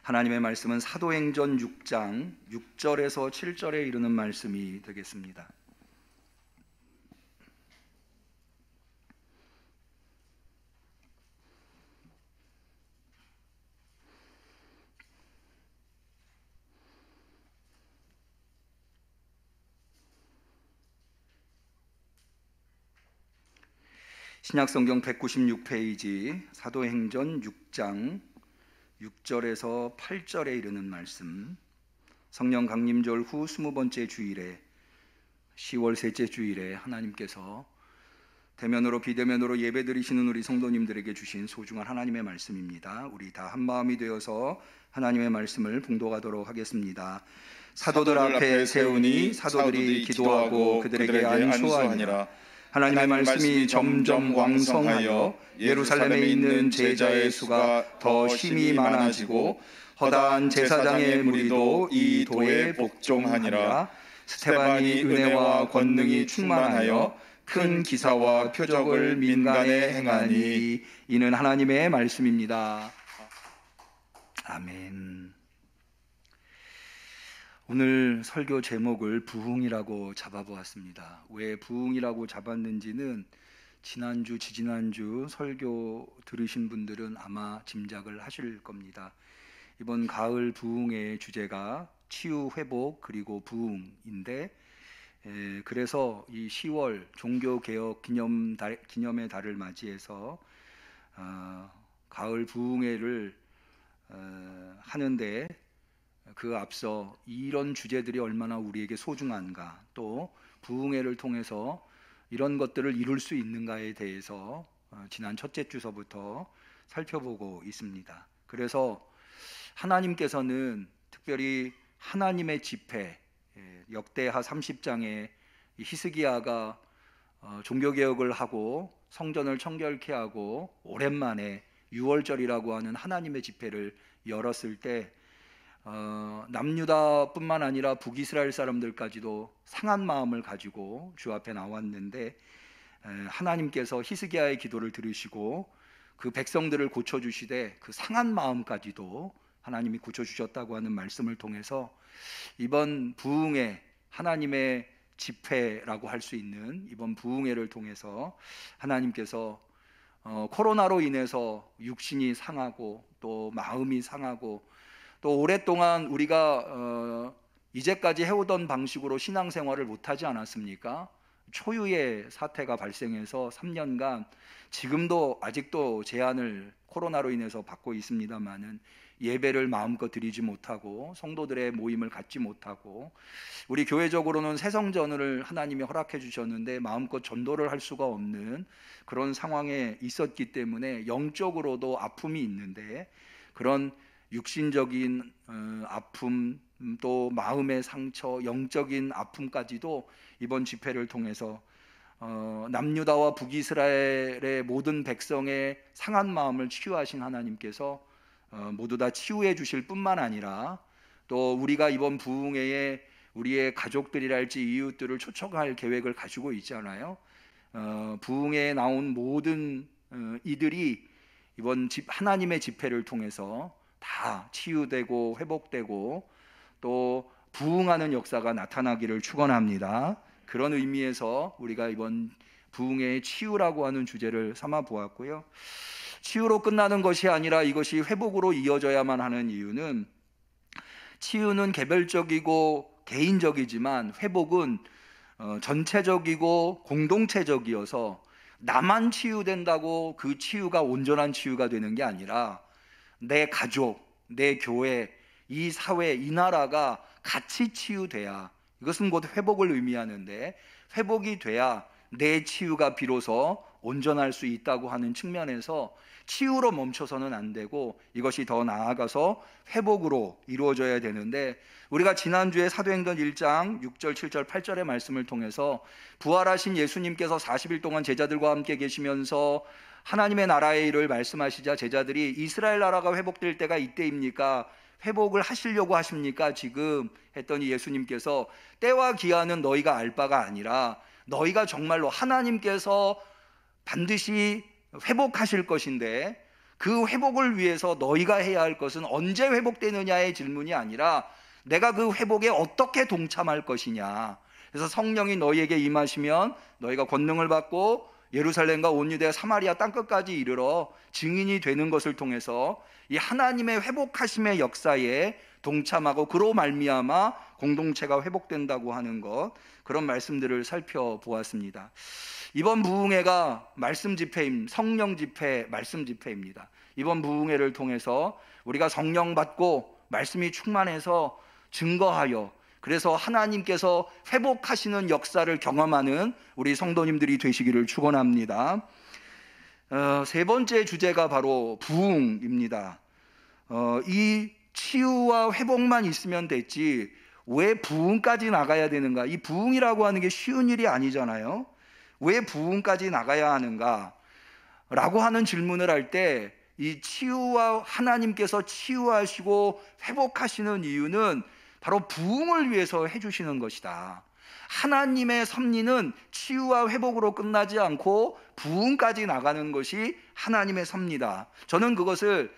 하나님의 말씀은 사도행전 6장 6절에서 7절에 이르는 말씀이 되겠습니다. 신약성경 196페이지 사도행전 6장 6절에서 8절에 이르는 말씀. 성령 강림절 후 20번째 주일에 10월 셋째 주일에 하나님께서 대면으로 비대면으로 예배드리시는 우리 성도님들에게 주신 소중한 하나님의 말씀입니다. 우리 다 한마음이 되어서 하나님의 말씀을 봉독하도록 하겠습니다. 사도들 앞에 세우니 사도들이 기도하고 그들에게 안수하니라. 하나님의 말씀이 점점 왕성하여 예루살렘에 있는 제자의 수가 더 심히 많아지고 허다한 제사장의 무리도 이 도에 복종하니라. 스데반이 은혜와 권능이 충만하여 큰 기사와 표적을 민간에 행하니. 이는 하나님의 말씀입니다. 아멘. 오늘 설교 제목을 부흥이라고 잡아보았습니다. 왜 부흥이라고 잡았는지는 지난주, 지지난주 설교 들으신 분들은 아마 짐작을 하실 겁니다. 이번 가을 부흥의 주제가 치유, 회복, 그리고 부흥인데, 그래서 이 10월 종교개혁 기념의 달을 맞이해서 가을 부흥회를 하는데, 그 앞서 이런 주제들이 얼마나 우리에게 소중한가, 또 부흥회를 통해서 이런 것들을 이룰 수 있는가에 대해서 지난 첫째 주서부터 살펴보고 있습니다. 그래서 하나님께서는 특별히 하나님의 집회, 역대하 30장에 히스기야가 종교개혁을 하고 성전을 청결케 하고 오랜만에 유월절이라고 하는 하나님의 집회를 열었을 때 남유다뿐만 아니라 북이스라엘 사람들까지도 상한 마음을 가지고 주 앞에 나왔는데, 하나님께서 히스기야의 기도를 들으시고 그 백성들을 고쳐주시되 그 상한 마음까지도 하나님이 고쳐주셨다고 하는 말씀을 통해서 이번 부흥회, 하나님의 집회라고 할 수 있는 이번 부흥회를 통해서 하나님께서 코로나로 인해서 육신이 상하고 또 마음이 상하고 또 오랫동안 우리가 이제까지 해오던 방식으로 신앙생활을 못하지 않았습니까? 초유의 사태가 발생해서 3년간 지금도 아직도 제한을 코로나로 인해서 받고 있습니다마는 예배를 마음껏 드리지 못하고 성도들의 모임을 갖지 못하고, 우리 교회적으로는 새성전을 하나님이 허락해 주셨는데 마음껏 전도를 할 수가 없는 그런 상황에 있었기 때문에 영적으로도 아픔이 있는데, 그런 육신적인 아픔, 또 마음의 상처, 영적인 아픔까지도 이번 집회를 통해서 남유다와 북이스라엘의 모든 백성의 상한 마음을 치유하신 하나님께서 모두 다 치유해 주실 뿐만 아니라, 또 우리가 이번 부흥회에 우리의 가족들이랄지 이웃들을 초청할 계획을 가지고 있잖아요. 부흥회에 나온 모든 이들이 이번 하나님의 집회를 통해서 다 치유되고 회복되고 또 부흥하는 역사가 나타나기를 축원합니다. 그런 의미에서 우리가 이번 부흥회의 치유라고 하는 주제를 삼아 보았고요. 치유로 끝나는 것이 아니라 이것이 회복으로 이어져야만 하는 이유는, 치유는 개별적이고 개인적이지만 회복은 전체적이고 공동체적이어서 나만 치유된다고 그 치유가 온전한 치유가 되는 게 아니라 내 가족, 내 교회, 이 사회, 이 나라가 같이 치유돼야, 이것은 곧 회복을 의미하는데, 회복이 돼야 내 치유가 비로소 온전할 수 있다고 하는 측면에서 치유로 멈춰서는 안 되고 이것이 더 나아가서 회복으로 이루어져야 되는데, 우리가 지난주에 사도행전 1장 6절, 7절, 8절의 말씀을 통해서 부활하신 예수님께서 40일 동안 제자들과 함께 계시면서 하나님의 나라의 일을 말씀하시자 제자들이 이스라엘 나라가 회복될 때가 이때입니까? 회복을 하시려고 하십니까? 지금 했더니 예수님께서 때와 기한은 너희가 알 바가 아니라 너희가 정말로 하나님께서 반드시 회복하실 것인데 그 회복을 위해서 너희가 해야 할 것은 언제 회복되느냐의 질문이 아니라 내가 그 회복에 어떻게 동참할 것이냐. 그래서 성령이 너희에게 임하시면 너희가 권능을 받고 예루살렘과 온 유대와 사마리아 땅끝까지 이르러 증인이 되는 것을 통해서 이 하나님의 회복하심의 역사에 동참하고 그로 말미암아 공동체가 회복된다고 하는 것, 그런 말씀들을 살펴보았습니다. 이번 부흥회가 말씀 집회임, 성령 집회, 말씀 집회입니다. 이번 부흥회를 통해서 우리가 성령 받고 말씀이 충만해서 증거하여, 그래서 하나님께서 회복하시는 역사를 경험하는 우리 성도님들이 되시기를 축원합니다. 세 번째 주제가 바로 부흥입니다. 이 치유와 회복만 있으면 됐지 왜 부흥까지 나가야 되는가? 이 부흥이라고 하는 게 쉬운 일이 아니잖아요. 왜 부흥까지 나가야 하는가? 라고 하는 질문을 할 때 이 치유와 하나님께서 치유하시고 회복하시는 이유는 바로 부흥을 위해서 해주시는 것이다. 하나님의 섭리는 치유와 회복으로 끝나지 않고 부흥까지 나가는 것이 하나님의 섭리다. 저는 그것을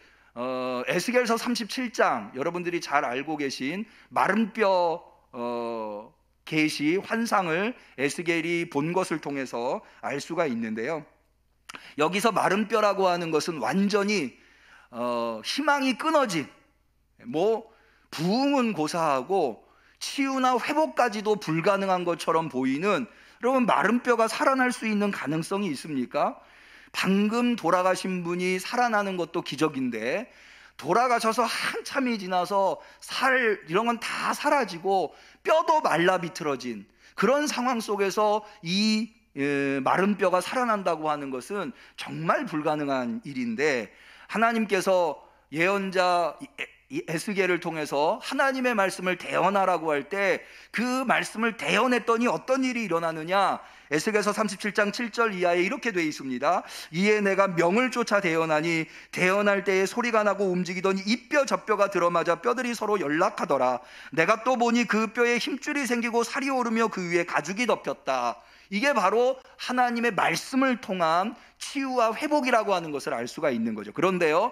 에스겔서 37장, 여러분들이 잘 알고 계신 마른 뼈 계시 환상을 에스겔이 본 것을 통해서 알 수가 있는데요. 여기서 마른 뼈라고 하는 것은 완전히 희망이 끊어진, 부흥은 고사하고 치유나 회복까지도 불가능한 것처럼 보이는, 여러분 마른 뼈가 살아날 수 있는 가능성이 있습니까? 방금 돌아가신 분이 살아나는 것도 기적인데 돌아가셔서 한참이 지나서 살 이런 건 다 사라지고 뼈도 말라 비틀어진 그런 상황 속에서 이 마른 뼈가 살아난다고 하는 것은 정말 불가능한 일인데, 하나님께서 예언자 에스겔을 통해서 하나님의 말씀을 대언하라고 할 때 그 말씀을 대언했더니 어떤 일이 일어나느냐? 에스겔서 37장 7절 이하에 이렇게 되어 있습니다. 이에 내가 명을 쫓아 대언하니 대언할 때에 소리가 나고 움직이더니 이 뼈 저 뼈가 들어맞아 뼈들이 서로 연락하더라. 내가 또 보니 그 뼈에 힘줄이 생기고 살이 오르며 그 위에 가죽이 덮였다. 이게 바로 하나님의 말씀을 통한 치유와 회복이라고 하는 것을 알 수가 있는 거죠. 그런데요,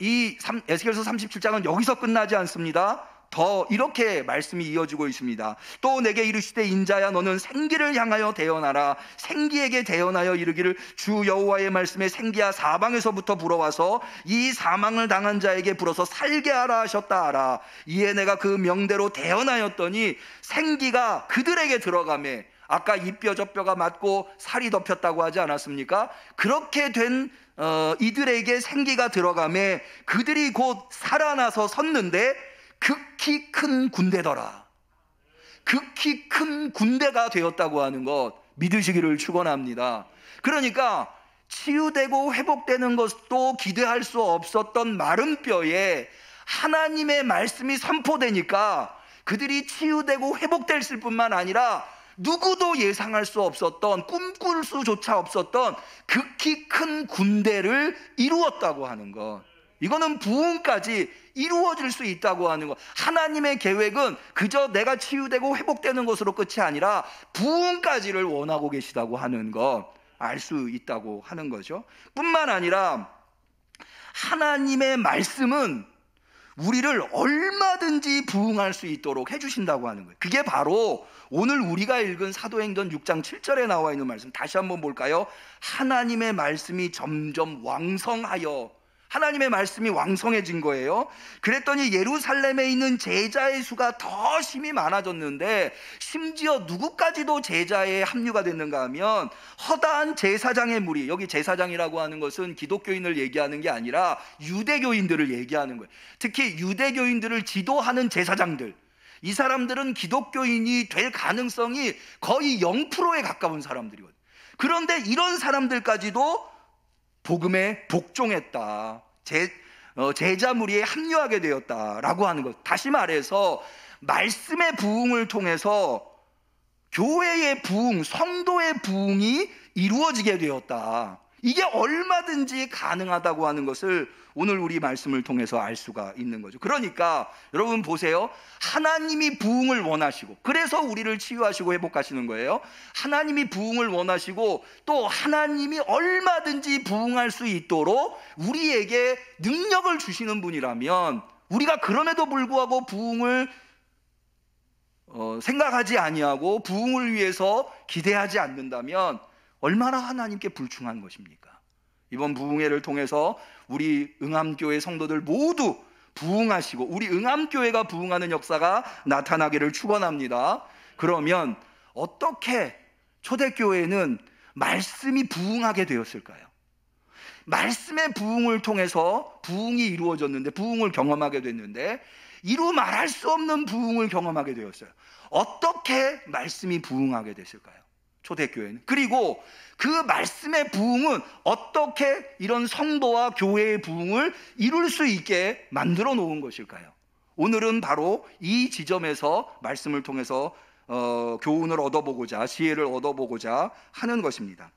이 에스겔서 37장은 여기서 끝나지 않습니다. 더 이렇게 말씀이 이어지고 있습니다. 또 내게 이르시되 인자야 너는 생기를 향하여 대언하라. 생기에게 대언하여 이르기를 주 여호와의 말씀에 생기야 사방에서부터 불어와서 이 사망을 당한 자에게 불어서 살게 하라 하셨다 하라. 이에 내가 그 명대로 대언하였더니 생기가 그들에게 들어가매, 아까 이 뼈 저 뼈가 맞고 살이 덮였다고 하지 않았습니까? 그렇게 된 이들에게 생기가 들어가매 그들이 곧 살아나서 섰는데 극히 큰 군대더라. 극히 큰 군대가 되었다고 하는 것 믿으시기를 축원합니다. 그러니까 치유되고 회복되는 것도 기대할 수 없었던 마른 뼈에 하나님의 말씀이 선포되니까 그들이 치유되고 회복될 뿐만 아니라 누구도 예상할 수 없었던, 꿈꿀 수조차 없었던 극히 큰 군대를 이루었다고 하는 것, 이거는 부흥까지 이루어질 수 있다고 하는 것. 하나님의 계획은 그저 내가 치유되고 회복되는 것으로 끝이 아니라 부흥까지를 원하고 계시다고 하는 것 알 수 있다고 하는 거죠. 뿐만 아니라 하나님의 말씀은 우리를 얼마든지 부흥할 수 있도록 해주신다고 하는 거예요. 그게 바로 오늘 우리가 읽은 사도행전 6장 7절에 나와 있는 말씀, 다시 한번 볼까요? 하나님의 말씀이 점점 왕성하여, 하나님의 말씀이 왕성해진 거예요. 그랬더니 예루살렘에 있는 제자의 수가 더 심히 많아졌는데, 심지어 누구까지도 제자에 합류가 됐는가 하면 허다한 제사장의 무리, 여기 제사장이라고 하는 것은 기독교인을 얘기하는 게 아니라 유대교인들을 얘기하는 거예요. 특히 유대교인들을 지도하는 제사장들, 이 사람들은 기독교인이 될 가능성이 거의 0%에 가까운 사람들이거든요. 그런데 이런 사람들까지도 복음에 복종했다, 제자 무리에 합류하게 되었다라고 하는 것. 다시 말해서 말씀의 부흥을 통해서 교회의 부흥, 성도의 부흥이 이루어지게 되었다. 이게 얼마든지 가능하다고 하는 것을 오늘 우리 말씀을 통해서 알 수가 있는 거죠. 그러니까 여러분 보세요. 하나님이 부흥을 원하시고, 그래서 우리를 치유하시고 회복하시는 거예요. 하나님이 부흥을 원하시고, 또 하나님이 얼마든지 부흥할 수 있도록 우리에게 능력을 주시는 분이라면, 우리가 그럼에도 불구하고 부흥을 생각하지 아니하고 부흥을 위해서 기대하지 않는다면 얼마나 하나님께 불충한 것입니까? 이번 부흥회를 통해서 우리 응암교회 성도들 모두 부흥하시고 우리 응암교회가 부흥하는 역사가 나타나기를 축원합니다. 그러면 어떻게 초대교회는 말씀이 부흥하게 되었을까요? 말씀의 부흥을 통해서 부흥이 이루어졌는데, 부흥을 경험하게 됐는데, 이루 말할 수 없는 부흥을 경험하게 되었어요. 어떻게 말씀이 부흥하게 됐을까요? 초대교회는. 그리고 그 말씀의 부흥은 어떻게 이런 성도와 교회의 부흥을 이룰 수 있게 만들어 놓은 것일까요? 오늘은 바로 이 지점에서 말씀을 통해서 교훈을 얻어보고자, 지혜를 얻어보고자 하는 것입니다.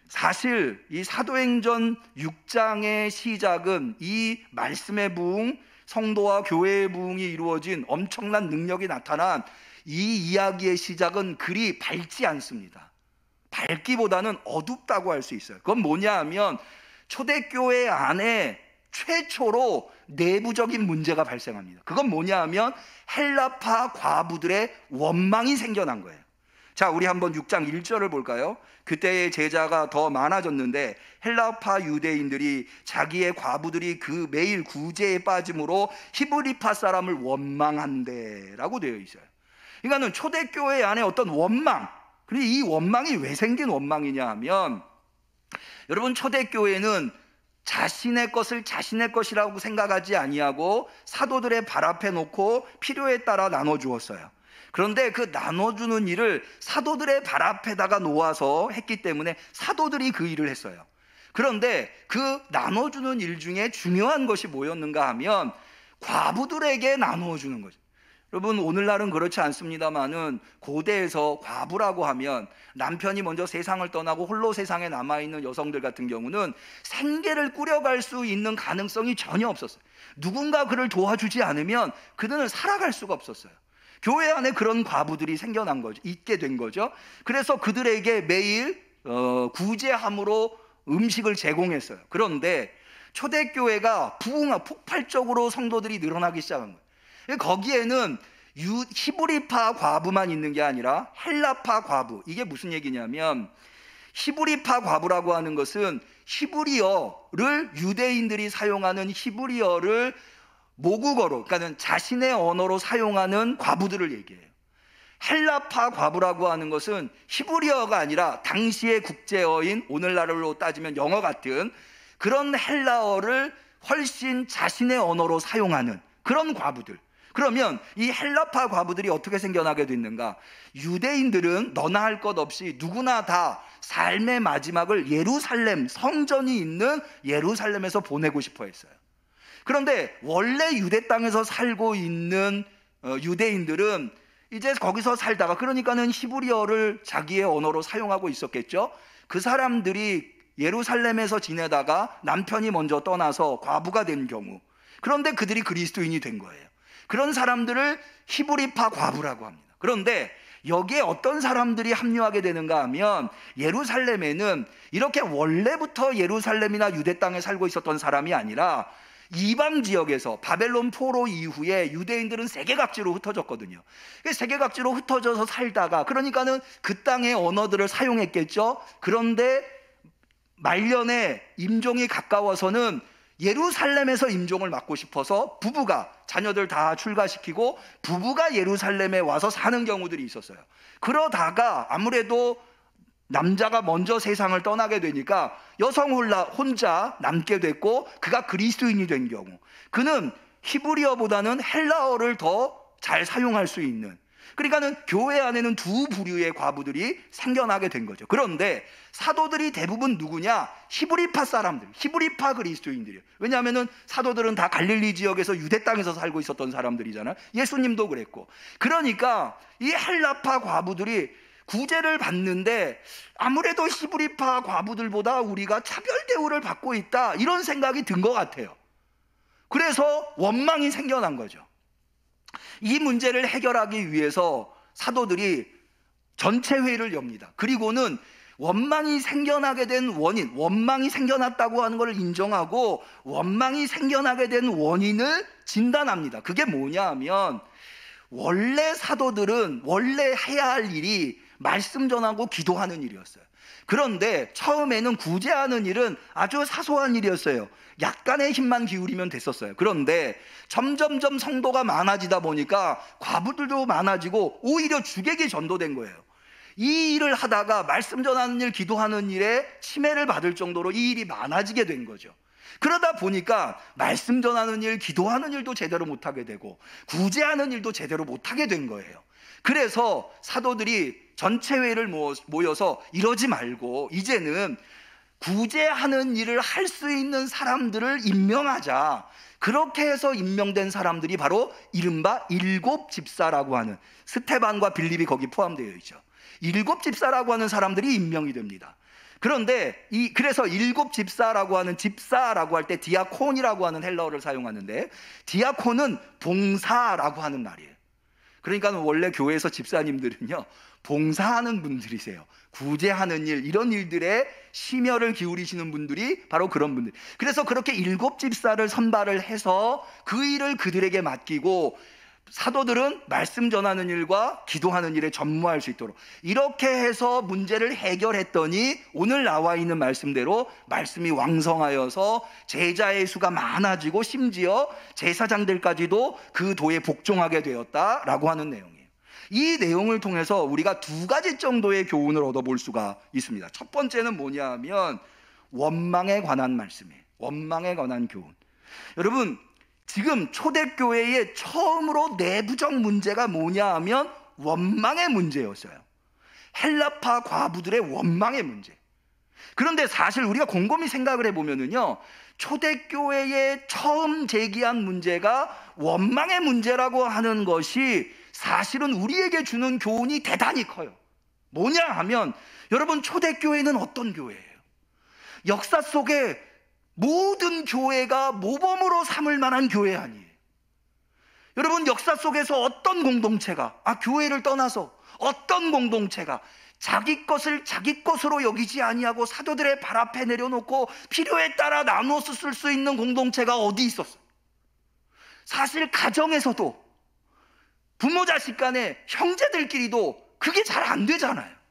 사실 이 사도행전 6장의 시작은 이 말씀의 부흥, 성도와 교회의 부흥이 이루어진 엄청난 능력이 나타난 이 이야기의 시작은 그리 밝지 않습니다. 밝기보다는 어둡다고 할 수 있어요. 그건 뭐냐 하면 초대교회 안에 최초로 내부적인 문제가 발생합니다. 그건 뭐냐 하면 헬라파 과부들의 원망이 생겨난 거예요. 자, 우리 한번 6장 1절을 볼까요? 그때의 제자가 더 많아졌는데 헬라파 유대인들이 자기의 과부들이 그 매일 구제에 빠짐으로 히브리파 사람을 원망한대 라고 되어 있어요. 그러니까는 초대교회 안에 어떤 원망, 그리고 이 원망이 왜 생긴 원망이냐 하면, 여러분 초대교회는 자신의 것을 자신의 것이라고 생각하지 아니하고 사도들의 발 앞에 놓고 필요에 따라 나눠주었어요. 그런데 그 나눠주는 일을 사도들의 발 앞에다가 놓아서 했기 때문에 사도들이 그 일을 했어요. 그런데 그 나눠주는 일 중에 중요한 것이 뭐였는가 하면 과부들에게 나누어주는 거죠. 여러분 오늘날은 그렇지 않습니다만은 고대에서 과부라고 하면 남편이 먼저 세상을 떠나고 홀로 세상에 남아있는 여성들 같은 경우는 생계를 꾸려갈 수 있는 가능성이 전혀 없었어요. 누군가 그를 도와주지 않으면 그들은 살아갈 수가 없었어요. 교회 안에 그런 과부들이 생겨난 거죠. 있게 된 거죠. 그래서 그들에게 매일 구제함으로 음식을 제공했어요. 그런데 초대교회가 폭발적으로 성도들이 늘어나기 시작한 거예요. 거기에는 히브리파 과부만 있는 게 아니라 헬라파 과부. 이게 무슨 얘기냐면 히브리파 과부라고 하는 것은 히브리어를 유대인들이 사용하는 히브리어를 모국어로, 그러니까 자신의 언어로 사용하는 과부들을 얘기해요. 헬라파 과부라고 하는 것은 히브리어가 아니라 당시의 국제어인 오늘날로 따지면 영어 같은 그런 헬라어를 훨씬 자신의 언어로 사용하는 그런 과부들. 그러면 이 헬라파 과부들이 어떻게 생겨나게 됐는가? 유대인들은 너나 할 것 없이 누구나 다 삶의 마지막을 예루살렘, 성전이 있는 예루살렘에서 보내고 싶어 했어요. 그런데 원래 유대 땅에서 살고 있는 유대인들은 이제 거기서 살다가, 그러니까는 히브리어를 자기의 언어로 사용하고 있었겠죠. 그 사람들이 예루살렘에서 지내다가 남편이 먼저 떠나서 과부가 된 경우, 그런데 그들이 그리스도인이 된 거예요. 그런 사람들을 히브리파 과부라고 합니다. 그런데 여기에 어떤 사람들이 합류하게 되는가 하면 예루살렘에는 이렇게 원래부터 예루살렘이나 유대 땅에 살고 있었던 사람이 아니라 이방 지역에서 바벨론 포로 이후에 유대인들은 세계각지로 흩어졌거든요. 세계각지로 흩어져서 살다가, 그러니까는 그 땅의 언어들을 사용했겠죠. 그런데 말년에 임종이 가까워서는 예루살렘에서 임종을 맡고 싶어서 부부가 자녀들 다 출가시키고 부부가 예루살렘에 와서 사는 경우들이 있었어요. 그러다가 아무래도 남자가 먼저 세상을 떠나게 되니까 여성 혼자 남게 됐고, 그가 그리스도인이 된 경우, 그는 히브리어보다는 헬라어를 더 잘 사용할 수 있는, 그러니까는 교회 안에는 두 부류의 과부들이 생겨나게 된 거죠. 그런데 사도들이 대부분 누구냐? 히브리파 사람들, 히브리파 그리스도인들이에요. 왜냐하면은 사도들은 다 갈릴리 지역에서 유대 땅에서 살고 있었던 사람들이잖아요. 예수님도 그랬고. 그러니까 이 헬라파 과부들이 구제를 받는데 아무래도 히브리파 과부들보다 우리가 차별 대우를 받고 있다, 이런 생각이 든 것 같아요. 그래서 원망이 생겨난 거죠. 이 문제를 해결하기 위해서 사도들이 전체 회의를 엽니다. 그리고는 원망이 생겨나게 된 원인, 원망이 생겨났다고 하는 것을 인정하고 원망이 생겨나게 된 원인을 진단합니다. 그게 뭐냐 하면, 원래 사도들은 원래 해야 할 일이 말씀 전하고 기도하는 일이었어요. 그런데 처음에는 구제하는 일은 아주 사소한 일이었어요. 약간의 힘만 기울이면 됐었어요. 그런데 점점점 성도가 많아지다 보니까 과부들도 많아지고 오히려 주객이 전도된 거예요. 이 일을 하다가 말씀 전하는 일, 기도하는 일에 침해를 받을 정도로 이 일이 많아지게 된 거죠. 그러다 보니까 말씀 전하는 일, 기도하는 일도 제대로 못하게 되고 구제하는 일도 제대로 못하게 된 거예요. 그래서 사도들이 전체 회의를 모여서 이러지 말고 이제는 구제하는 일을 할 수 있는 사람들을 임명하자. 그렇게 해서 임명된 사람들이 바로 이른바 일곱 집사라고 하는, 스테반과 빌립이 거기 포함되어 있죠. 일곱 집사라고 하는 사람들이 임명이 됩니다. 그런데 그래서 일곱 집사라고 하는, 집사라고 할 때 디아콘이라고 하는 헬라어를 사용하는데, 디아콘은 봉사라고 하는 말이에요. 그러니까 원래 교회에서 집사님들은요, 봉사하는 분들이세요. 구제하는 일, 이런 일들에 심혈을 기울이시는 분들이 바로 그런 분들. 그래서 그렇게 일곱 집사를 선발을 해서 그 일을 그들에게 맡기고, 사도들은 말씀 전하는 일과 기도하는 일에 전무할 수 있도록 이렇게 해서 문제를 해결했더니, 오늘 나와 있는 말씀대로 말씀이 왕성하여서 제자의 수가 많아지고 심지어 제사장들까지도 그 도에 복종하게 되었다라고 하는 내용이에요. 이 내용을 통해서 우리가 두 가지 정도의 교훈을 얻어볼 수가 있습니다. 첫 번째는 뭐냐 하면 원망에 관한 말씀이에요. 원망에 관한 교훈. 여러분, 지금 초대교회의 처음으로 내부적 문제가 뭐냐 하면 원망의 문제였어요. 헬라파 과부들의 원망의 문제. 그런데 사실 우리가 곰곰이 생각을 해보면은요, 초대교회에 처음 제기한 문제가 원망의 문제라고 하는 것이 사실은 우리에게 주는 교훈이 대단히 커요. 뭐냐 하면, 여러분, 초대교회는 어떤 교회예요? 역사 속에 모든 교회가 모범으로 삼을 만한 교회 아니에요. 여러분, 역사 속에서 어떤 공동체가, 교회를 떠나서 어떤 공동체가 자기 것을 자기 것으로 여기지 아니하고 사도들의 발 앞에 내려놓고 필요에 따라 나누어서 쓸 수 있는 공동체가 어디 있었어요? 사실 가정에서도 부모 자식 간에, 형제들끼리도 그게 잘 안 되잖아요.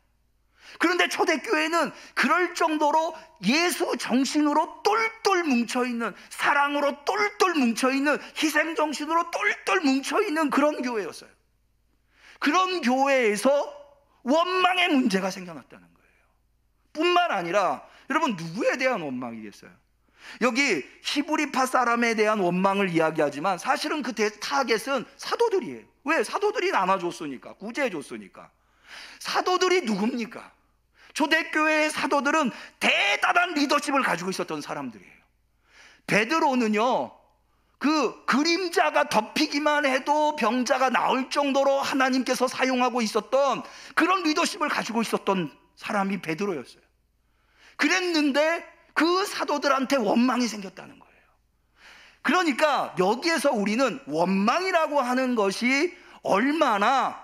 그런데 초대교회는 그럴 정도로 예수 정신으로 똘똘 뭉쳐있는, 사랑으로 똘똘 뭉쳐있는, 희생정신으로 똘똘 뭉쳐있는 그런 교회였어요. 그런 교회에서 원망의 문제가 생겨났다는 거예요. 뿐만 아니라 여러분, 누구에 대한 원망이겠어요? 여기 히브리파 사람에 대한 원망을 이야기하지만 사실은 그 타겟은 사도들이에요. 왜? 사도들이 나눠줬으니까, 구제해줬으니까. 사도들이 누굽니까? 초대교회의 사도들은 대단한 리더십을 가지고 있었던 사람들이에요. 베드로는요, 그 그림자가 덮이기만 해도 병자가 나을 정도로 하나님께서 사용하고 있었던 그런 리더십을 가지고 있었던 사람이 베드로였어요. 그랬는데 그 사도들한테 원망이 생겼다는 거예요. 그러니까 여기에서 우리는 원망이라고 하는 것이 얼마나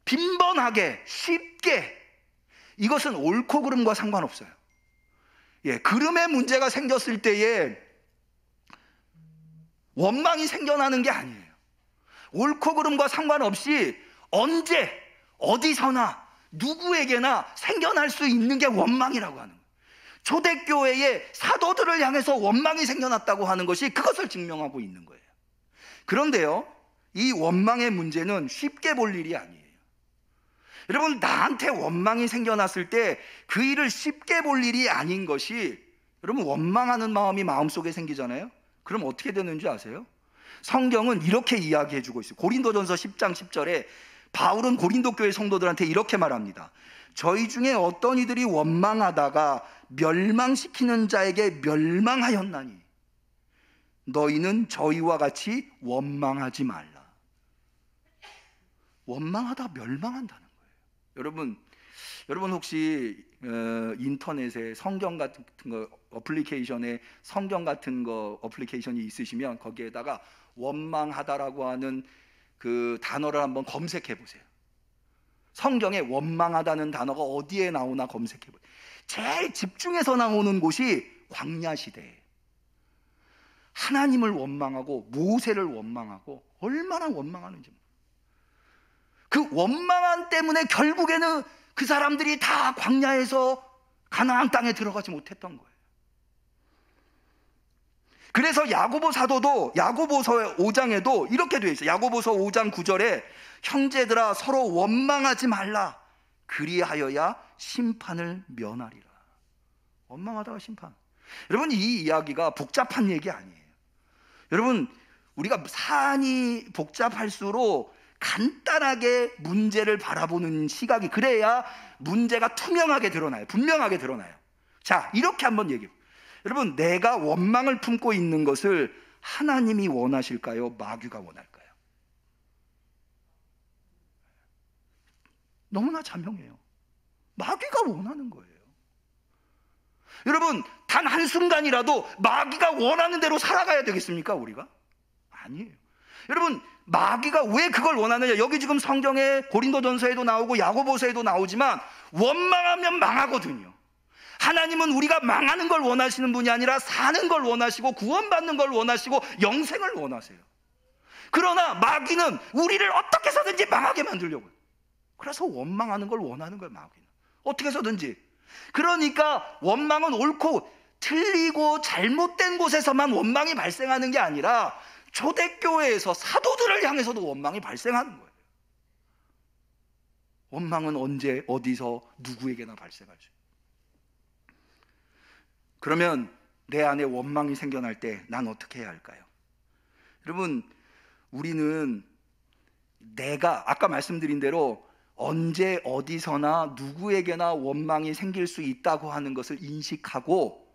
빈번하게, 쉽게, 이것은 옳고 그름과 상관없어요. 그름의 문제가 생겼을 때에 원망이 생겨나는 게 아니에요. 옳고 그름과 상관없이 언제, 어디서나, 누구에게나 생겨날 수 있는 게 원망이라고 하는 거예요. 초대교회의 사도들을 향해서 원망이 생겨났다고 하는 것이 그것을 증명하고 있는 거예요. 그런데요, 이 원망의 문제는 쉽게 볼 일이 아니에요. 여러분, 나한테 원망이 생겨났을 때 그 일을 쉽게 볼 일이 아닌 것이, 여러분, 원망하는 마음이 마음속에 생기잖아요. 그럼 어떻게 되는지 아세요? 성경은 이렇게 이야기해주고 있어요. 고린도전서 10장 10절에 바울은 고린도 교회 성도들한테 이렇게 말합니다. 저희 중에 어떤 이들이 원망하다가 멸망시키는 자에게 멸망하였나니 너희는 저희와 같이 원망하지 말라. 원망하다 멸망한다는 거예요. 여러분 혹시 인터넷에 성경 같은 거 어플리케이션에 성경 같은 거 어플리케이션이 있으시면 거기에다가 원망하다라고 하는 그 단어를 한번 검색해 보세요. 성경에 원망하다는 단어가 어디에 나오나 검색해 보세요. 제일 집중해서 나오는 곳이 광야 시대예요. 하나님을 원망하고 모세를 원망하고 얼마나 원망하는지. 그 원망한 때문에 결국에는 그 사람들이 다 광야에서 가나안 땅에 들어가지 못했던 거예요. 그래서 야고보 사도도 야고보서 5장에도 이렇게 되어 있어요. 야고보서 5장 9절에 형제들아 서로 원망하지 말라. 그리하여야 심판을 면하리라. 원망하다가 심판. 여러분, 이 이야기가 복잡한 얘기 아니에요. 여러분, 우리가 사안이 복잡할수록 간단하게 문제를 바라보는 시각이, 그래야 문제가 투명하게 드러나요. 분명하게 드러나요. 자, 이렇게 한번 얘기해요. 여러분, 내가 원망을 품고 있는 것을 하나님이 원하실까요? 마귀가 원할까요? 너무나 자명해요. 마귀가 원하는 거예요. 여러분, 단 한순간이라도 마귀가 원하는 대로 살아가야 되겠습니까, 우리가? 아니에요. 여러분, 마귀가 왜 그걸 원하느냐? 여기 지금 성경에 고린도전서에도 나오고 야고보서에도 나오지만 원망하면 망하거든요. 하나님은 우리가 망하는 걸 원하시는 분이 아니라 사는 걸 원하시고 구원받는 걸 원하시고 영생을 원하세요. 그러나 마귀는 우리를 어떻게 해서든지 망하게 만들려고요. 그래서 원망하는 걸 원하는 거예요, 마귀는. 어떻게 해서든지. 그러니까 원망은 옳고 틀리고 잘못된 곳에서만 원망이 발생하는 게 아니라 초대교회에서 사도들을 향해서도 원망이 발생하는 거예요. 원망은 언제 어디서 누구에게나 발생할 수 있어요. 그러면 내 안에 원망이 생겨날 때 난 어떻게 해야 할까요? 여러분, 우리는 내가 아까 말씀드린 대로 언제 어디서나 누구에게나 원망이 생길 수 있다고 하는 것을 인식하고,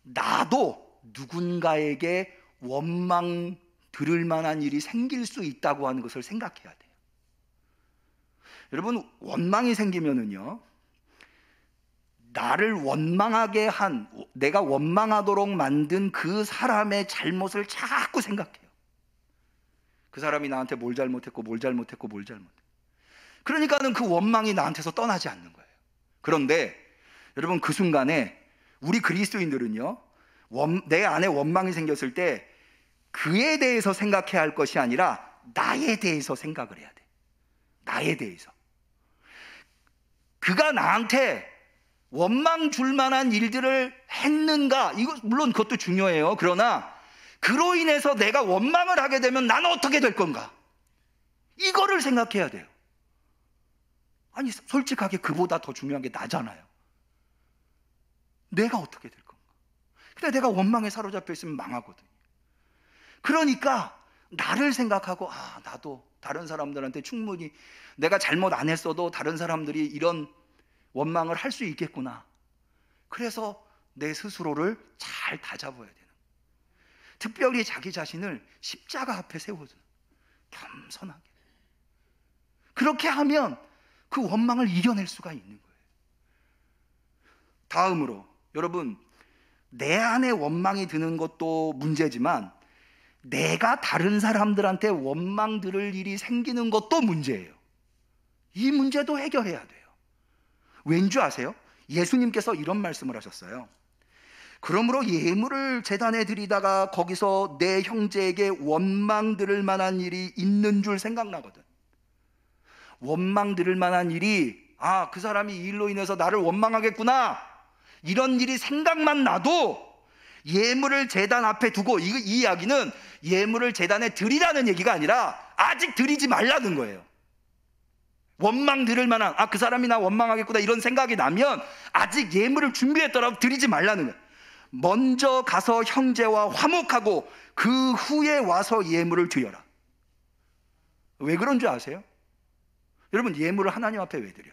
나도 누군가에게 원망 들을 만한 일이 생길 수 있다고 하는 것을 생각해야 돼요. 여러분, 원망이 생기면은요, 나를 원망하게 한, 내가 원망하도록 만든 그 사람의 잘못을 자꾸 생각해요. 그 사람이 나한테 뭘 잘못했고 그러니까는 그 원망이 나한테서 떠나지 않는 거예요. 그런데 여러분, 그 순간에 우리 그리스도인들은요, 내 안에 원망이 생겼을 때 그에 대해서 생각해야 할 것이 아니라 나에 대해서 생각을 해야 돼. 나에 대해서. 그가 나한테 원망 줄 만한 일들을 했는가? 이거 물론 그것도 중요해요. 그러나 그로 인해서 내가 원망을 하게 되면 나는 어떻게 될 건가? 이거를 생각해야 돼요. 아니, 솔직하게 그보다 더 중요한 게 나잖아요. 내가 어떻게 될 건가? 근데 내가 원망에 사로잡혀 있으면 망하거든요. 그러니까 나를 생각하고, 나도 다른 사람들한테 충분히 내가 잘못 안 했어도 다른 사람들이 이런 원망을 할 수 있겠구나. 그래서 내 스스로를 잘 다잡아야 되는, 특별히 자기 자신을 십자가 앞에 세워서 겸손하게. 그렇게 하면 그 원망을 이겨낼 수가 있는 거예요. 다음으로, 여러분, 내 안에 원망이 드는 것도 문제지만 내가 다른 사람들한테 원망 들을 일이 생기는 것도 문제예요. 이 문제도 해결해야 돼요. 왠지 아세요? 예수님께서 이런 말씀을 하셨어요. 그러므로 예물을 제단에 드리다가 거기서 내 형제에게 원망 들을 만한 일이 있는 줄 생각나거든. 원망 들을 만한 일이, 그 사람이 이 일로 인해서 나를 원망하겠구나, 이런 일이 생각만 나도 예물을 제단 앞에 두고, 이 이야기는 예물을 제단에 드리라는 얘기가 아니라 아직 드리지 말라는 거예요. 원망 들을 만한, 그 사람이 나 원망하겠구나 이런 생각이 나면 아직 예물을 준비했더라도 드리지 말라는 거예요. 먼저 가서 형제와 화목하고 그 후에 와서 예물을 드려라. 왜 그런 줄 아세요? 여러분, 예물을 하나님 앞에 왜 드려요?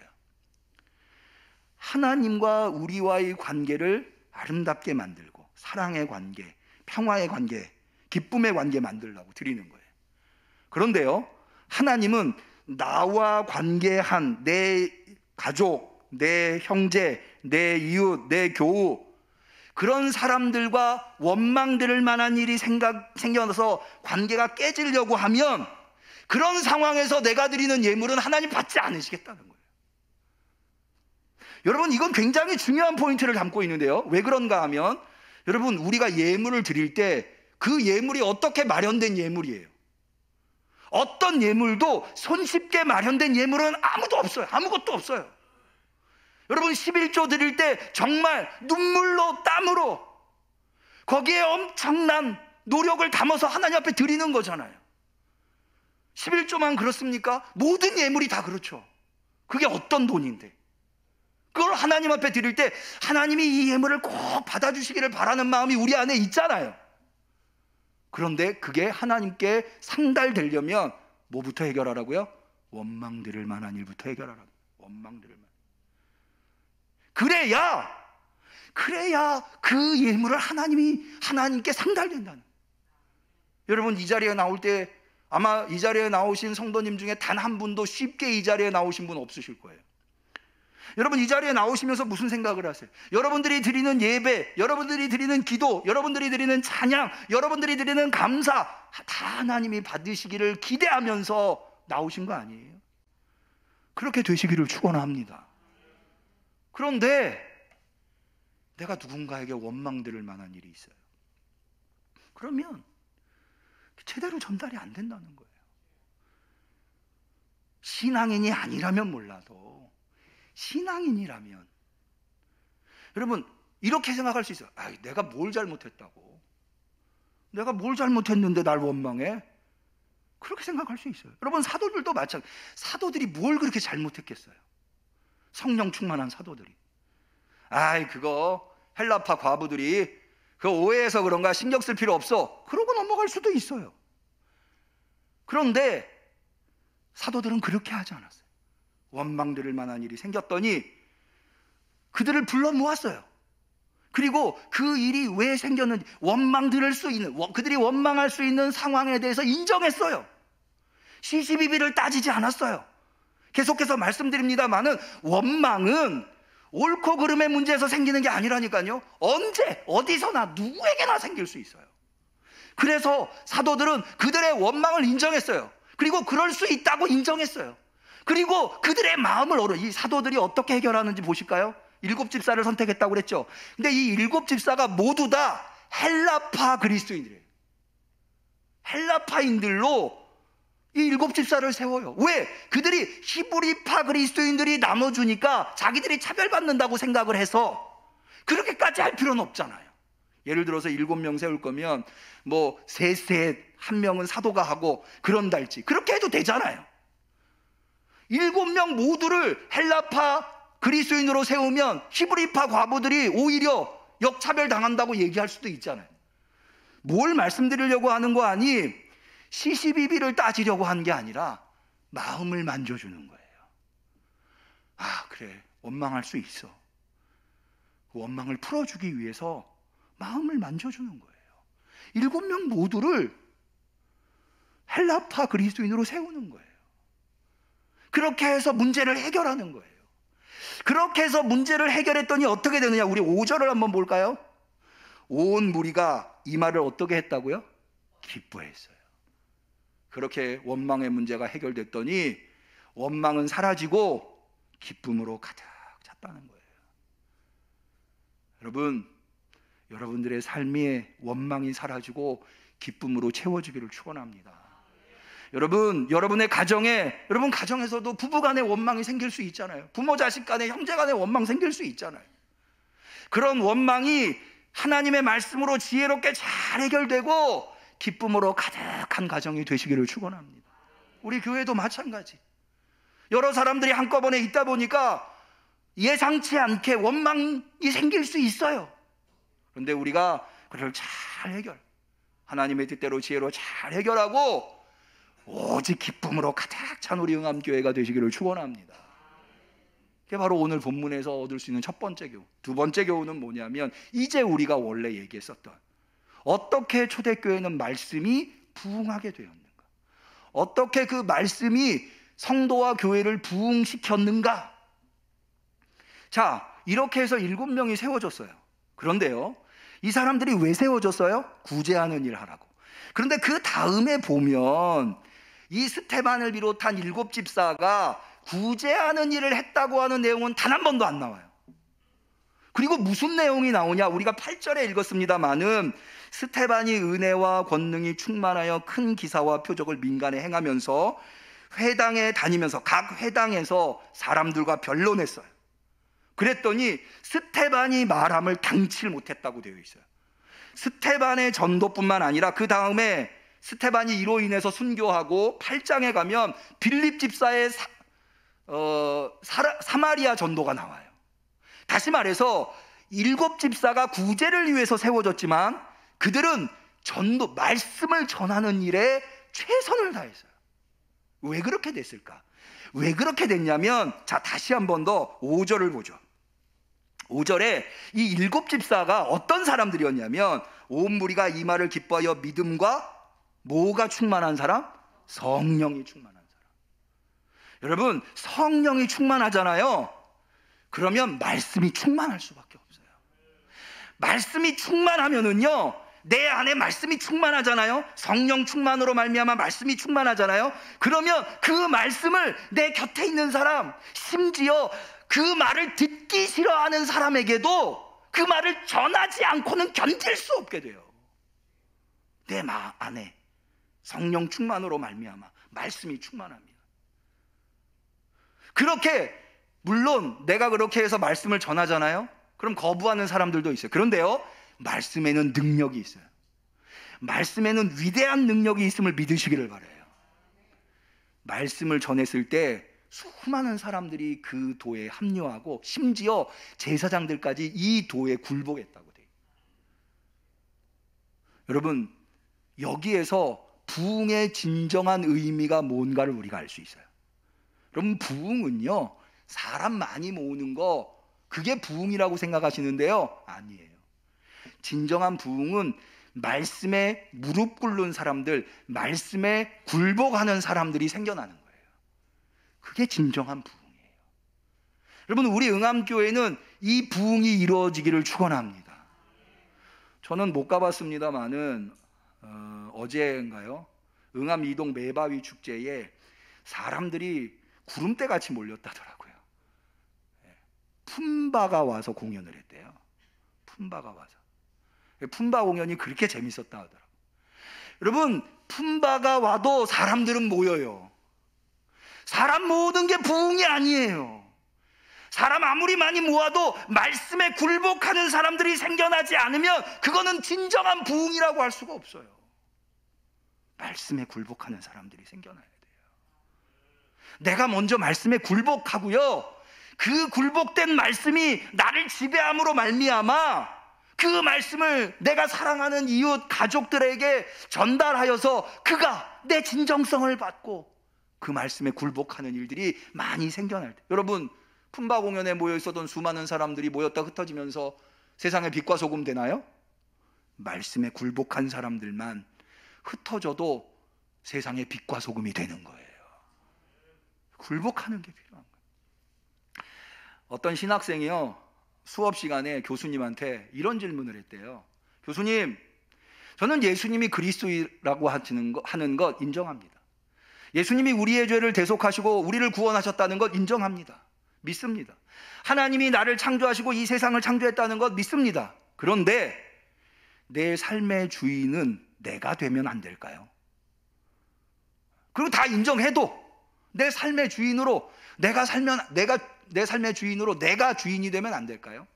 하나님과 우리와의 관계를 아름답게 만들고 사랑의 관계, 평화의 관계, 기쁨의 관계 만들려고 드리는 거예요. 그런데요, 하나님은 나와 관계한 내 가족, 내 형제, 내 이웃, 내 교우, 그런 사람들과 원망들을 만한 일이 생겨서 관계가 깨지려고 하면 그런 상황에서 내가 드리는 예물은 하나님 받지 않으시겠다는 거예요. 여러분, 이건 굉장히 중요한 포인트를 담고 있는데요. 왜 그런가 하면, 여러분, 우리가 예물을 드릴 때 그 예물이 어떻게 마련된 예물이에요. 어떤 예물도 손쉽게 마련된 예물은 아무도 없어요. 아무것도 없어요. 여러분, 11조 드릴 때 정말 눈물로 땀으로 거기에 엄청난 노력을 담아서 하나님 앞에 드리는 거잖아요. 11조만 그렇습니까? 모든 예물이 다 그렇죠. 그게 어떤 돈인데, 그걸 하나님 앞에 드릴 때 하나님이 이 예물을 꼭 받아주시기를 바라는 마음이 우리 안에 있잖아요. 그런데 그게 하나님께 상달되려면 뭐부터 해결하라고요? 원망 드릴 만한 일부터 해결하라고. 원망 드릴 만한. 그래야 그 예물을 하나님께 상달된다는. 여러분, 이 자리에 나올 때 아마 이 자리에 나오신 성도님 중에 단 한 분도 쉽게 이 자리에 나오신 분 없으실 거예요. 여러분, 이 자리에 나오시면서 무슨 생각을 하세요? 여러분들이 드리는 예배, 여러분들이 드리는 기도, 여러분들이 드리는 찬양, 여러분들이 드리는 감사 다 하나님이 받으시기를 기대하면서 나오신 거 아니에요? 그렇게 되시기를 축원합니다. 그런데 내가 누군가에게 원망 들을 만한 일이 있어요. 그러면 제대로 전달이 안 된다는 거예요. 신앙인이 아니라면 몰라도 신앙인이라면, 여러분, 이렇게 생각할 수 있어요. 내가 뭘 잘못했다고, 내가 뭘 잘못했는데 날 원망해? 그렇게 생각할 수 있어요. 여러분, 사도들도 마찬가지. 사도들이 뭘 그렇게 잘못했겠어요? 성령 충만한 사도들이. 그거 헬라파 과부들이 그 오해해서 그런가, 신경 쓸 필요 없어, 그러고 넘어갈 수도 있어요. 그런데 사도들은 그렇게 하지 않았어요. 원망 들을 만한 일이 생겼더니 그들을 불러 모았어요. 그리고 그 일이 왜 생겼는지, 원망 들을 수 있는, 그들이 원망할 수 있는 상황에 대해서 인정했어요. 시시비비를 따지지 않았어요. 계속해서 말씀드립니다마는 원망은 옳고 그름의 문제에서 생기는 게 아니라니까요. 언제 어디서나 누구에게나 생길 수 있어요. 그래서 사도들은 그들의 원망을 인정했어요. 그리고 그럴 수 있다고 인정했어요. 그리고 그들의 마음을 이 사도들이 어떻게 해결하는지 보실까요? 7집사를 선택했다고 그랬죠. 근데 이 7집사가 모두 다 헬라파 그리스도인들이에요. 헬라파인들로 이 7집사를 세워요. 왜? 그들이 히브리파 그리스도인들이 나눠주니까 자기들이 차별받는다고 생각을 해서. 그렇게까지 할 필요는 없잖아요. 예를 들어서 7명 세울 거면 셋, 한 명은 사도가 하고 그런달지, 그렇게 해도 되잖아요. 7명 모두를 헬라파 그리스도인으로 세우면 히브리파 과부들이 오히려 역차별 당한다고 얘기할 수도 있잖아요. 뭘 말씀드리려고 하는 거 아니, 시시비비를 따지려고 한 게 아니라 마음을 만져주는 거예요. 그래, 원망할 수 있어. 그 원망을 풀어주기 위해서 마음을 만져주는 거예요. 7명 모두를 헬라파 그리스도인으로 세우는 거예요. 그렇게 해서 문제를 해결하는 거예요. 그렇게 해서 문제를 해결했더니 어떻게 되느냐, 우리 5절을 한번 볼까요? 온 무리가 이 말을 어떻게 했다고요? 기뻐했어요. 그렇게 원망의 문제가 해결됐더니 원망은 사라지고 기쁨으로 가득 찼다는 거예요. 여러분, 여러분들의 삶에 원망이 사라지고 기쁨으로 채워지기를 축원합니다. 여러분, 여러분의 가정에, 여러분 가정에서도 부부간에 원망이 생길 수 있잖아요. 부모 자식 간에, 형제 간에 원망 생길 수 있잖아요. 그런 원망이 하나님의 말씀으로 지혜롭게 잘 해결되고 기쁨으로 가득한 가정이 되시기를 축원합니다. 우리 교회도 마찬가지. 여러 사람들이 한꺼번에 있다 보니까 예상치 않게 원망이 생길 수 있어요. 그런데 우리가 그걸 잘 하나님의 뜻대로 지혜로 잘 해결하고 오직 기쁨으로 가득 찬 우리 응암교회가 되시기를 축원합니다. 그게 바로 오늘 본문에서 얻을 수 있는 첫 번째 교훈. 두 번째 교훈은 뭐냐면, 이제 우리가 원래 얘기했었던 어떻게 초대교회는 말씀이 부흥하게 되었는가, 어떻게 그 말씀이 성도와 교회를 부흥시켰는가? 자, 이렇게 해서 7명이 세워졌어요. 그런데요, 이 사람들이 왜 세워졌어요? 구제하는 일 하라고. 그런데 그 다음에 보면 이 스테반을 비롯한 7집사가 구제하는 일을 했다고 하는 내용은 단 한 번도 안 나와요. 그리고 무슨 내용이 나오냐? 우리가 8절에 읽었습니다마는 스테반이 은혜와 권능이 충만하여 큰 기사와 표적을 민간에 행하면서 회당에 다니면서 각 회당에서 사람들과 변론했어요. 그랬더니 스테반이 말함을 당치를 못했다고 되어 있어요. 스테반의 전도뿐만 아니라 그 다음에 스테반이 이로 인해서 순교하고 8장에 가면 빌립 집사의 사마리아 전도가 나와요. 다시 말해서 7집사가 구제를 위해서 세워졌지만 그들은 전도, 말씀을 전하는 일에 최선을 다했어요. 왜 그렇게 됐을까? 왜 그렇게 됐냐면, 자, 다시 한 번 더 5절을 보죠. 5절에 이 7집사가 어떤 사람들이었냐면 온 무리가 이 말을 기뻐하여 믿음과 뭐가 충만한 사람? 성령이 충만한 사람. 여러분, 성령이 충만하잖아요. 그러면 말씀이 충만할 수밖에 없어요. 말씀이 충만하면은요, 내 안에 말씀이 충만하잖아요. 성령 충만으로 말미암아 말씀이 충만하잖아요. 그러면 그 말씀을 내 곁에 있는 사람, 심지어 그 말을 듣기 싫어하는 사람에게도 그 말을 전하지 않고는 견딜 수 없게 돼요. 내 마음 안에 성령 충만으로 말미암아 말씀이 충만합니다. 그렇게, 물론 내가 그렇게 해서 말씀을 전하잖아요. 그럼 거부하는 사람들도 있어요. 그런데요, 말씀에는 능력이 있어요. 말씀에는 위대한 능력이 있음을 믿으시기를 바라요. 말씀을 전했을 때 수많은 사람들이 그 도에 합류하고 심지어 제사장들까지 이 도에 굴복했다고 돼요. 여러분, 여기에서 부흥의 진정한 의미가 뭔가를 우리가 알 수 있어요. 여러분, 부흥은요, 사람 많이 모으는 거, 그게 부흥이라고 생각하시는데요, 아니에요. 진정한 부흥은 말씀에 무릎 꿇는 사람들, 말씀에 굴복하는 사람들이 생겨나는 거예요. 그게 진정한 부흥이에요. 여러분, 우리 응암교회는 이 부흥이 이루어지기를 축원합니다. 저는 못 가봤습니다마는 어제인가요? 응암 이동 매바위 축제에 사람들이 구름대 같이 몰렸다더라고요. 품바가 와서 공연을 했대요. 품바가 와서. 품바 공연이 그렇게 재밌었다 하더라고요. 여러분, 품바가 와도 사람들은 모여요. 사람 모으는 게 부흥이 아니에요. 사람 아무리 많이 모아도 말씀에 굴복하는 사람들이 생겨나지 않으면 그거는 진정한 부흥이라고 할 수가 없어요. 말씀에 굴복하는 사람들이 생겨나야 돼요. 내가 먼저 말씀에 굴복하고요, 그 굴복된 말씀이 나를 지배함으로 말미암아 그 말씀을 내가 사랑하는 이웃 가족들에게 전달하여서 그가 내 진정성을 받고 그 말씀에 굴복하는 일들이 많이 생겨날 때, 여러분, 품바 공연에 모여 있었던 수많은 사람들이 모였다 흩어지면서 세상에 빛과 소금 되나요? 말씀에 굴복한 사람들만 흩어져도 세상에 빛과 소금이 되는 거예요. 굴복하는 게 필요한 거예요. 어떤 신학생이요, 수업 시간에 교수님한테 이런 질문을 했대요. 교수님, 저는 예수님이 그리스도라고 하는 것 인정합니다. 예수님이 우리의 죄를 대속하시고 우리를 구원하셨다는 것 인정합니다. 믿습니다. 하나님이 나를 창조하시고 이 세상을 창조했다는 것 믿습니다. 그런데 내 삶의 주인은 내가 되면 안 될까요? 그리고 다 인정해도 내 삶의 주인으로 내가 주인이 되면 안 될까요?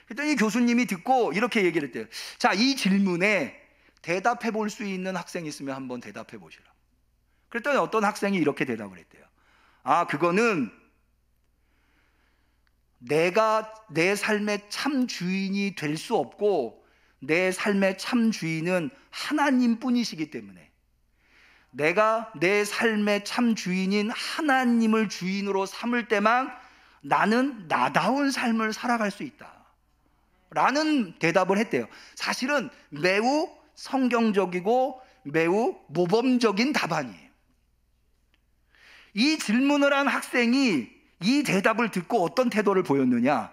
그랬더니 교수님이 듣고 이렇게 얘기를 했대요. 자, 이 질문에 대답해 볼 수 있는 학생이 있으면 한번 대답해 보시라. 그랬더니 어떤 학생이 이렇게 대답을 했대요. 아, 그거는 내가 내 삶의 참 주인이 될 수 없고 내 삶의 참 주인은 하나님 뿐이시기 때문에 내가 내 삶의 참 주인인 하나님을 주인으로 삼을 때만 나는 나다운 삶을 살아갈 수 있다 라는 대답을 했대요. 사실은 매우 성경적이고 매우 모범적인 답안이에요. 이 질문을 한 학생이 이 대답을 듣고 어떤 태도를 보였느냐?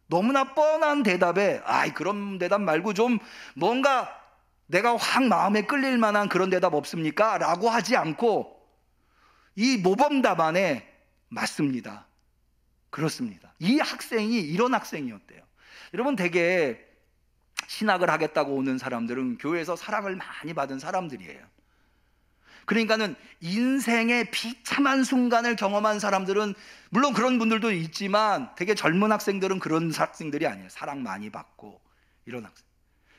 너무나 뻔한 대답에 그런 대답 말고 좀 뭔가 내가 확 마음에 끌릴 만한 그런 대답 없습니까? 라고 하지 않고 이 모범 답안에 맞습니다. 그렇습니다. 이 학생이 이런 학생이었대요. 여러분, 되게 신학을 하겠다고 오는 사람들은 교회에서 사랑을 많이 받은 사람들이에요. 그러니까는 인생의 비참한 순간을 경험한 사람들은, 물론 그런 분들도 있지만 되게 젊은 학생들은 그런 학생들이 아니에요. 사랑 많이 받고 이런 학생.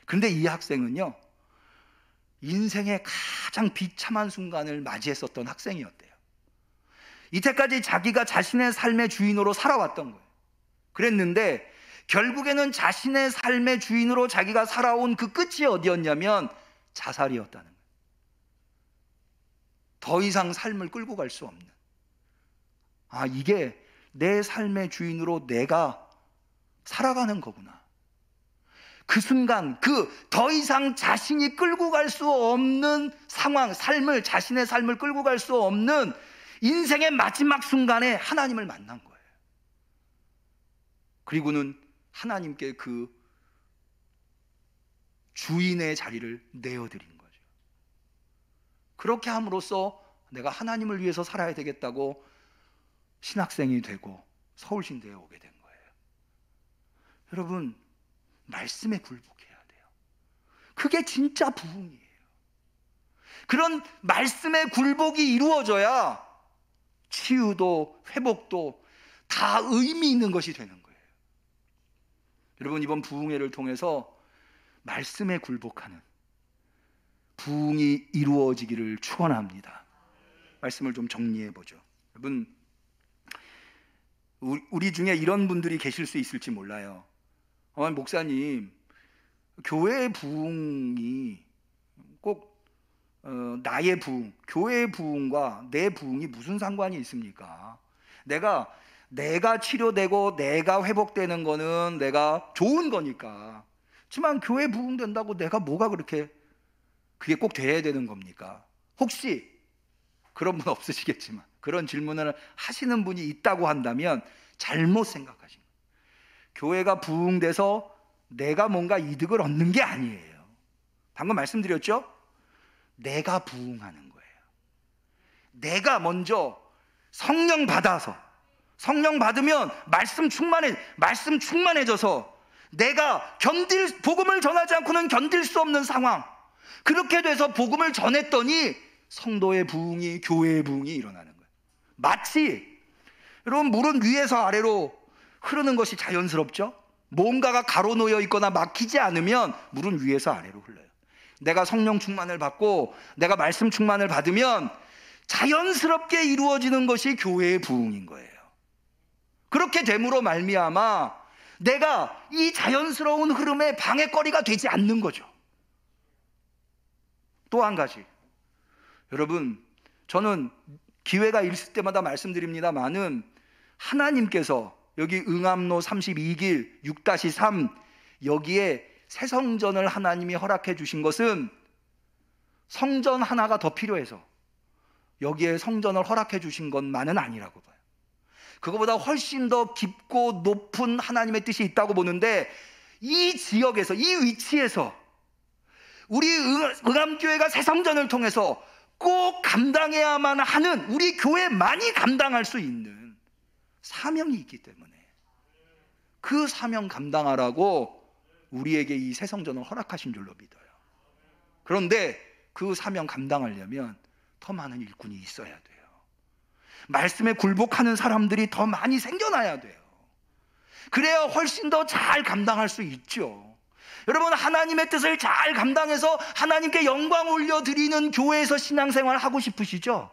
그런데 이 학생은요, 인생의 가장 비참한 순간을 맞이했었던 학생이었대요. 이때까지 자기가 자신의 삶의 주인으로 살아왔던 거예요. 그랬는데 결국에는 자신의 삶의 주인으로 자기가 살아온 그 끝이 어디였냐면 자살이었다는 거예요. 더 이상 삶을 끌고 갈 수 없는, 이게 내 삶의 주인으로 내가 살아가는 거구나. 그 순간, 더 이상 자신이 끌고 갈 수 없는 상황, 자신의 삶을 끌고 갈 수 없는 인생의 마지막 순간에 하나님을 만난 거예요. 그리고는 하나님께 그 주인의 자리를 내어드린 거죠. 그렇게 함으로써 내가 하나님을 위해서 살아야 되겠다고 신학생이 되고 서울신대에 오게 된 거예요. 여러분, 말씀에 굴복해야 돼요. 그게 진짜 부흥이에요. 그런 말씀의 굴복이 이루어져야 치유도 회복도 다 의미 있는 것이 되는 거예요. 여러분, 이번 부흥회를 통해서 말씀에 굴복하는 부흥이 이루어지기를 축원합니다. 말씀을 좀 정리해 보죠. 여러분, 우리 중에 이런 분들이 계실 수 있을지 몰라요. 목사님, 교회의 부흥이 꼭 나의 부흥, 교회의 부흥과 내 부흥이 무슨 상관이 있습니까? 내가 치료되고 내가 회복되는 거는 내가 좋은 거니까. 하지만 교회 부흥된다고 내가 뭐가 그렇게 그게 꼭 돼야 되는 겁니까? 혹시 그런 분 없으시겠지만 그런 질문을 하시는 분이 있다고 한다면 잘못 생각하신 거예요. 교회가 부흥돼서 내가 뭔가 이득을 얻는 게 아니에요. 방금 말씀드렸죠? 내가 부흥하는 거예요. 내가 먼저 성령 받아서, 성령 받으면 말씀 충만해져서 내가 복음을 전하지 않고는 견딜 수 없는 상황, 그렇게 돼서 복음을 전했더니 성도의 부흥이, 교회의 부흥이 일어나는 거예요. 마치 여러분, 물은 위에서 아래로 흐르는 것이 자연스럽죠? 뭔가가 가로놓여 있거나 막히지 않으면 물은 위에서 아래로 흘러요. 내가 성령 충만을 받고 내가 말씀 충만을 받으면 자연스럽게 이루어지는 것이 교회의 부흥인 거예요. 그렇게 됨으로 말미암아 내가 이 자연스러운 흐름에 방해거리가 되지 않는 거죠. 또 한 가지, 여러분, 저는 기회가 있을 때마다 말씀드립니다만은 하나님께서 여기 응암로 32길 6-3 여기에 새 성전을 하나님이 허락해 주신 것은 성전 하나가 더 필요해서 여기에 성전을 허락해 주신 것만은 아니라고 봐요. 그거보다 훨씬 더 깊고 높은 하나님의 뜻이 있다고 보는데, 이 지역에서, 이 위치에서 우리 응암교회가 새 성전을 통해서 꼭 감당해야만 하는, 우리 교회만이 감당할 수 있는 사명이 있기 때문에 그 사명 감당하라고 우리에게 이 새 성전을 허락하신 줄로 믿어요. 그런데 그 사명 감당하려면 더 많은 일꾼이 있어야 돼요. 말씀에 굴복하는 사람들이 더 많이 생겨나야 돼요. 그래야 훨씬 더 잘 감당할 수 있죠. 여러분, 하나님의 뜻을 잘 감당해서 하나님께 영광 올려드리는 교회에서 신앙생활 하고 싶으시죠?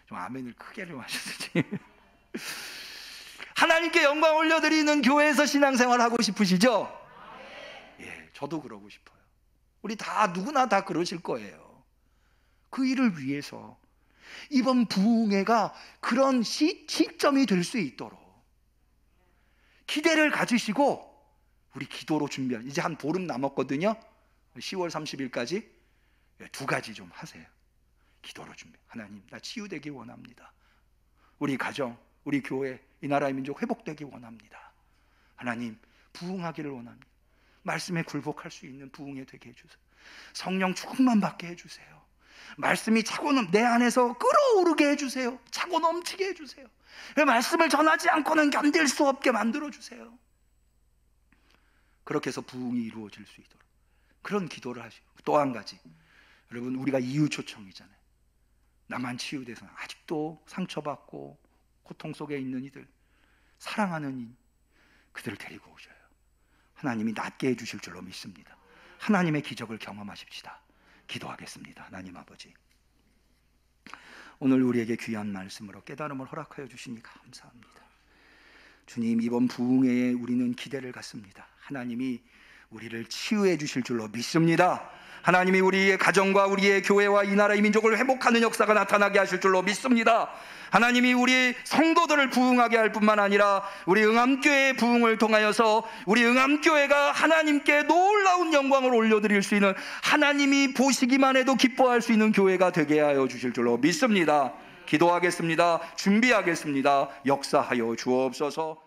좀 아멘을 크게 좀 하셨지. 하나님께 영광 올려드리는 교회에서 신앙생활 하고 싶으시죠? 예, 저도 그러고 싶어요. 우리 누구나 다 그러실 거예요. 그 일을 위해서 이번 부흥회가 그런 시점이 될 수 있도록 기대를 가지시고 우리 기도로 준비한, 이제 한 보름 남았거든요. 10월 30일까지 2가지 좀 하세요. 기도로 준비. 하나님, 나 치유되기 원합니다. 우리 가정, 우리 교회, 이 나라의 민족 회복되기 원합니다. 하나님, 부흥하기를 원합니다. 말씀에 굴복할 수 있는 부흥이 되게 해주세요. 성령 충만 받게 해주세요. 말씀이 차고 내 안에서 끓어오르게 해주세요. 차고 넘치게 해주세요. 말씀을 전하지 않고는 견딜 수 없게 만들어주세요. 그렇게 해서 부흥이 이루어질 수 있도록 그런 기도를 하시고, 또 한 가지, 여러분, 우리가 이유 초청이잖아요. 나만 치유돼서 아직도 상처받고 고통 속에 있는 이들, 사랑하는 이, 그들을 데리고 오셔요. 하나님이 낫게 해주실 줄로 믿습니다. 하나님의 기적을 경험하십시다. 기도하겠습니다. 하나님 아버지, 오늘 우리에게 귀한 말씀으로 깨달음을 허락하여 주시니 감사합니다. 주님, 이번 부흥회에 우리는 기대를 갖습니다. 하나님이 우리를 치유해 주실 줄로 믿습니다. 하나님이 우리의 가정과 우리의 교회와 이 나라의 민족을 회복하는 역사가 나타나게 하실 줄로 믿습니다. 하나님이 우리 성도들을 부흥하게 할 뿐만 아니라 우리 응암교회의 부흥을 통하여서 우리 응암교회가 하나님께 놀라운 영광을 올려드릴 수 있는, 하나님이 보시기만 해도 기뻐할 수 있는 교회가 되게 하여 주실 줄로 믿습니다. 기도하겠습니다. 준비하겠습니다. 역사하여 주옵소서.